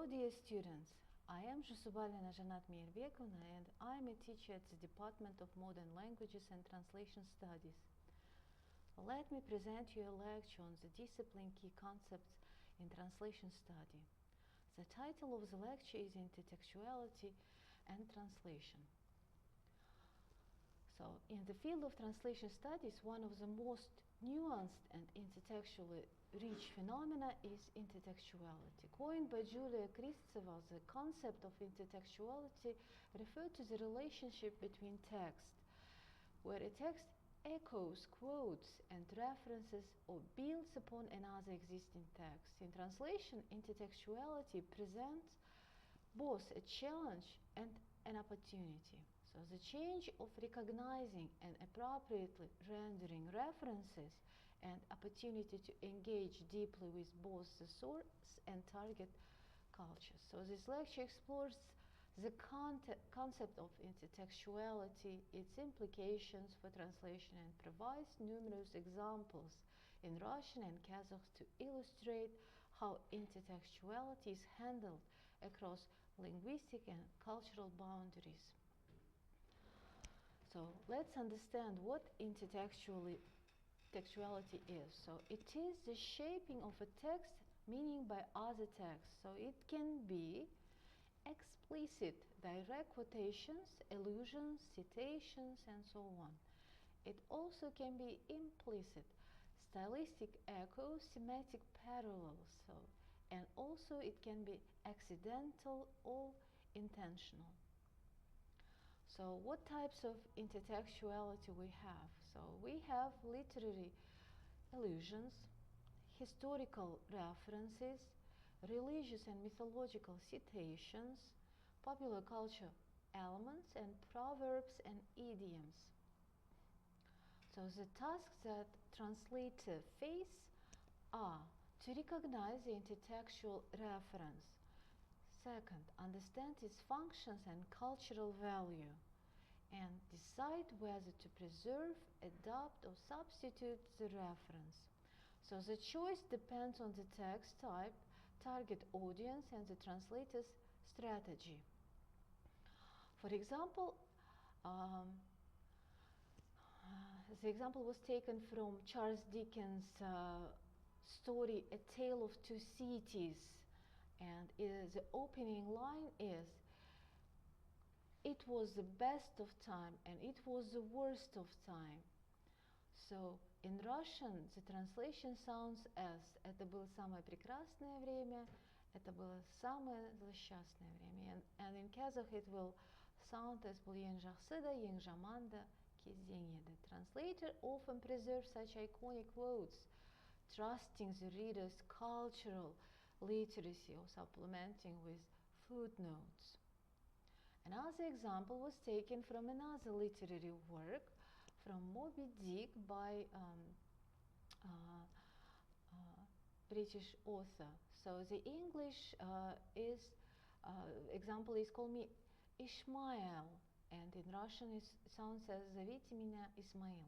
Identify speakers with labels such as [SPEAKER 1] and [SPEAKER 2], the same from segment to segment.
[SPEAKER 1] Hello dear students, I am Zhussubalina and I am a teacher at the Department of Modern Languages and Translation Studies. Let me present you a lecture on the discipline key concepts in translation study. The title of the lecture is Intertextuality and Translation. So, in the field of translation studies, one of the most nuanced and intertextually rich phenomena is intertextuality. Coined by Julia Kristeva, the concept of intertextuality referred to the relationship between text, where a text echoes, quotes, and references or builds upon another existing text. In translation, intertextuality presents both a challenge and an opportunity. So the change of recognizing and appropriately rendering references and opportunity to engage deeply with both the source and target cultures. So this lecture explores the concept of intertextuality, its implications for translation, and provides numerous examples in Russian and Kazakh to illustrate how intertextuality is handled across linguistic and cultural boundaries. So let's understand what intertextuality is. So it is the shaping of a text meaning by other texts. So it can be explicit, direct quotations, allusions, citations, and so on. It also can be implicit, stylistic echoes, semantic parallels. And also it can be accidental or intentional. So what types of intertextuality we have? So we have literary allusions, historical references, religious and mythological citations, popular culture elements, and proverbs and idioms. So the tasks that translators face are to recognize the intertextual reference. Second, understand its functions and cultural value, and decide whether to preserve, adapt, or substitute the reference. So the choice depends on the text type, target audience, and the translator's strategy. For example, the example was taken from Charles Dickens' story A Tale of Two Cities. And the opening line is, "It was the best of time and it was the worst of time." So in Russian the translation sounds as "Это было самое прекрасное время, это было самое злосчастное время." And in Kazakh it will sound as "Был ең жақсы да, ең жаман да кезең еді." Translator often preserves such iconic quotes, trusting the reader's cultural literacy or supplementing with footnotes. Another example was taken from another literary work, from Moby Dick by British author. So the English example is called Ishmael, and in Russian it sounds as "Зовите меня Исмаил."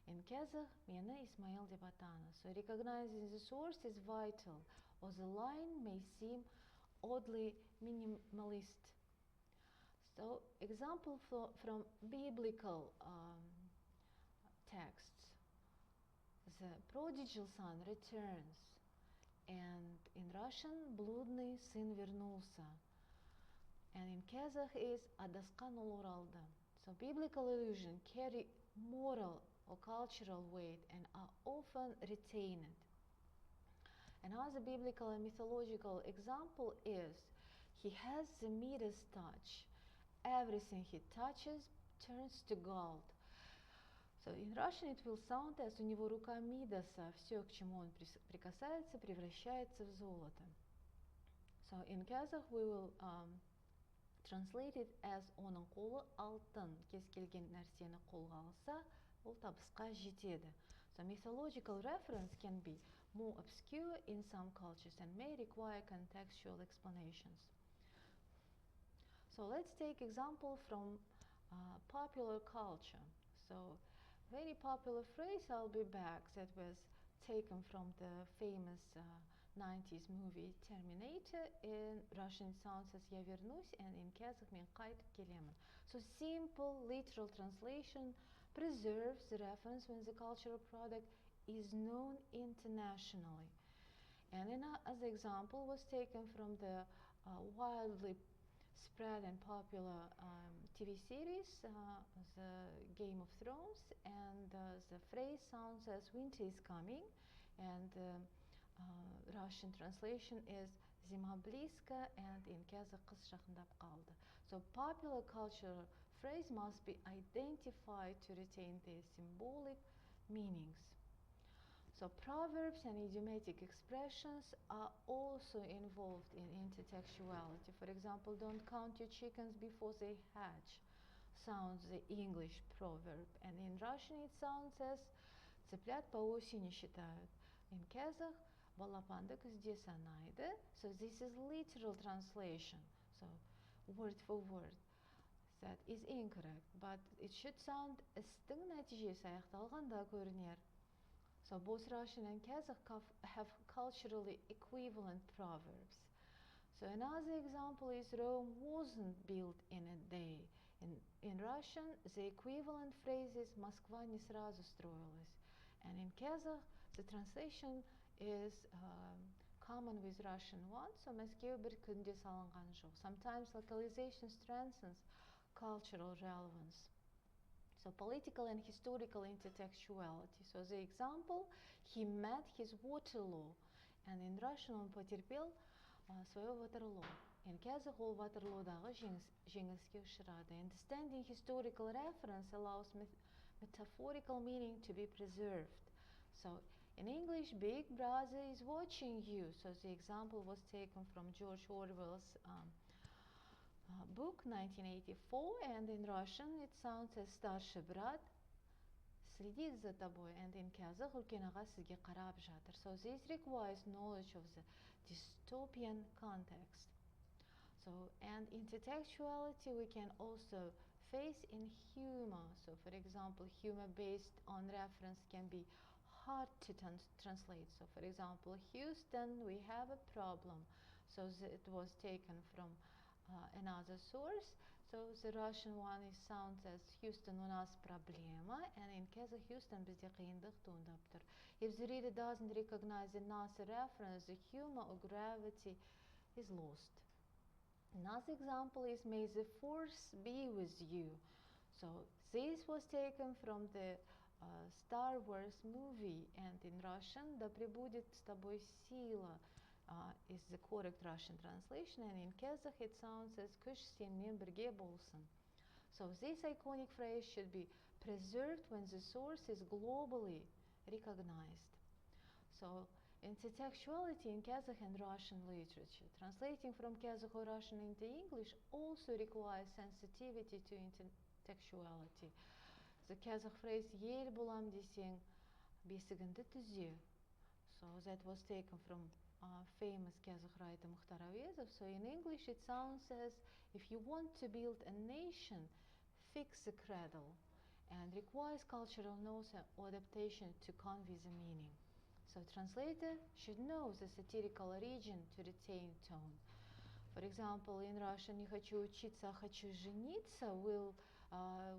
[SPEAKER 1] In Kazakh, "Meni Ismail деп атаңыз." So recognizing the source is vital, or the line may seem oddly minimalist. So example from biblical texts. The prodigal son returns, and in Russian "Блудный сын вернулся", and in Kazakh is "Адасқан ұл оралды." So biblical allusions carry moral or cultural weight and are often retained. Another biblical and mythological example is "He has the Midas touch. Everything he touches turns to gold." So in Russian it will sound as "У него рука Мидаса, все, к чему он прикасается, превращается в золото." So in Kazakh we will translate it as "Оның қолы алтын, кез келген нәрсені қолға алса, ол табысқа жетеді." So mythological reference can be more obscure in some cultures and may require contextual explanations. So let's take example from popular culture. So very popular phrase "I'll be back" that was taken from the famous 90s movie Terminator. In Russian it sounds as "Я вернусь", and in Kazakh "Мен қайтып келемін". So simple literal translation preserves the reference when the cultural product is known internationally. And as an example was taken from the wildly spread and popular TV series, the Game of Thrones, and the phrase sounds as "winter is coming", and Russian translation is "Зима близко", and in Kazakh "Қыс жақындап қалды". So popular cultural phrase must be identified to retain their symbolic meanings. So proverbs and idiomatic expressions are also involved in intertextuality. For example, "Don't count your chickens before they hatch" sounds the English proverb, and in Russian it sounds as "Цыплят по осени считают". In Kazakh, "Балапанды күзде санайды". So this is literal translation, so word for word. That is incorrect, but it should sound "істің нәтижесі аяқталғанда көрінер". So both Russian and Kazakh have culturally equivalent proverbs. So another example is "Rome wasn't built in a day". In Russian, the equivalent phrase is "Москва не сразу строилась". And in Kazakh, the translation is common with Russian one, so "Мәскеу бір күнде салынған жоқ". Sometimes localization strengthens cultural relevance. So political and historical intertextuality. So the example, "He met his Waterloo", and in Russian он потерпел свое Ватерлоо. In Kazakh ол Ватерлоодағы жеңіліске ұшырады. Understanding historical reference allows metaphorical meaning to be preserved. So in English, "Big Brother is watching you". So the example was taken from George Orwell's book 1984, and in Russian it sounds as "Старший брат следит за тобой", and in Kazakh "Үлкен аға сізге қарап жатыр". So this requires knowledge of the dystopian context. So, and intertextuality we can also face in humor. So for example, humor based on reference can be hard to translate. So for example, "Houston, we have a problem". So it was taken from another source. So the Russian one is sounds as "Houston, у нас проблема", and in Kazakh "Houston, бізде қиындық туындап тұр". If the reader doesn't recognize the NASA reference, the humor or gravity is lost. Another example is "May the force be with you". So this was taken from the Star Wars movie, and in Russian "Да пребудет с тобой сила" is the correct Russian translation, and in Kazakh it sounds as "Күш сенімен бірге болсын". So this iconic phrase should be preserved when the source is globally recognized. So intertextuality in Kazakh and Russian literature. Translating from Kazakh or Russian into English also requires sensitivity to intertextuality. The Kazakh phrase "Ел болам десең, бесігіңді түзе". So that was taken from famous Kazakh writer им.Ауезова. So in English it sounds as "If you want to build a nation, fix the cradle", and requires cultural notes or adaptation to convey the meaning. So translator should know the satirical origin to retain tone. For example, in Russian "Не хочу учиться, а хочу жениться"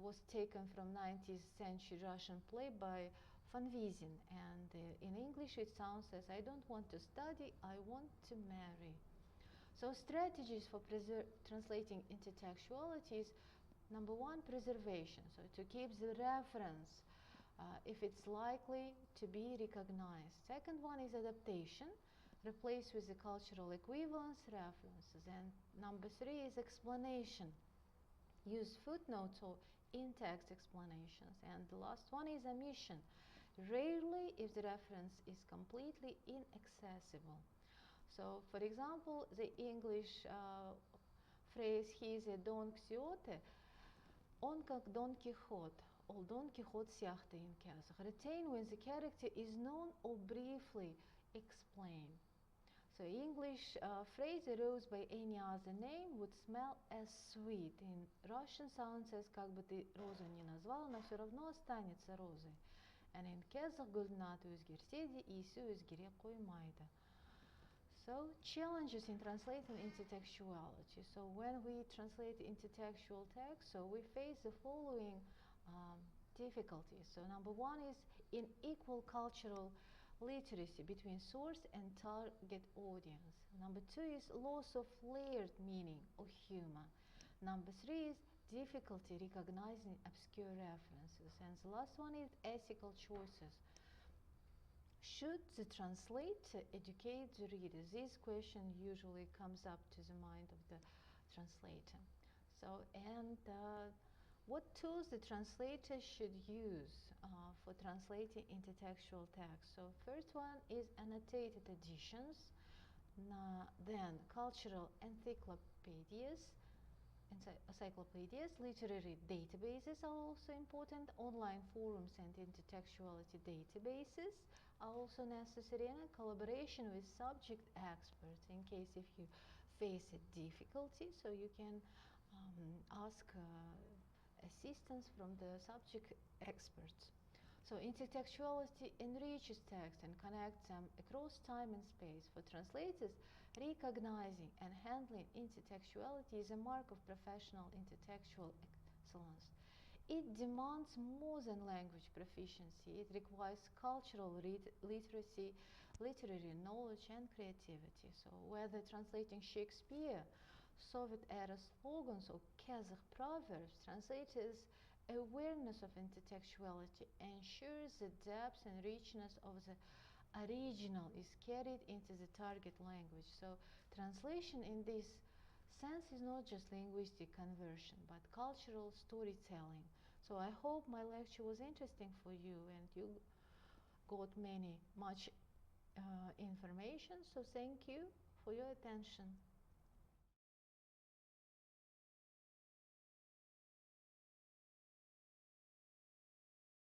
[SPEAKER 1] was taken from 19th century Russian play by Fanvizin, and in English it sounds as "I don't want to study, I want to marry". So strategies for translating intertextuality is number one, preservation, so to keep the reference if it's likely to be recognized. Second one is adaptation, replace with the cultural equivalence references. And number three is explanation, use footnotes or in-text explanations. And the last one is omission, rarely if the reference is completely inaccessible. So for example, the English phrase "He is a Don Quixote", он как Don Quixote, or Don Quixote сияқты in Kazakh. Retain when the character is known or briefly explained. So English phrase "arose by any other name would smell as sweet". In Russian sounds as "как бы ты розу не назвал, она все равно останется розой". And in Kazakh "гүлдің аты өзгерсе де иісі өзгере қоймайды". So, challenges in translating intertextuality. So, when we translate intertextual text, so we face the following difficulties. So, number one is unequal cultural literacy between source and target audience. Number two is loss of layered meaning or humor. Number three is difficulty recognizing obscure references. And the last one is ethical choices. Should the translator educate the reader? This question usually comes up to the mind of the translator. So, and what tools the translator should use for translating intertextual text? So, first one is annotated editions, then cultural encyclopedias, literary databases are also important, online forums and intertextuality databases are also necessary, and collaboration with subject experts in case if you face a difficulty, so you can ask assistance from the subject experts. So intertextuality enriches text and connects them across time and space. For translators, recognizing and handling intertextuality is a mark of professional intertextual excellence. It demands more than language proficiency. It requires cultural literacy, literary knowledge, and creativity. So whether translating Shakespeare, Soviet-era slogans, or Kazakh proverbs, translators' awareness of intertextuality ensures the depth and richness of the original is carried into the target language. So translation in this sense is not just linguistic conversion, but cultural storytelling. So I hope my lecture was interesting for you and you got much information. So thank you for your attention.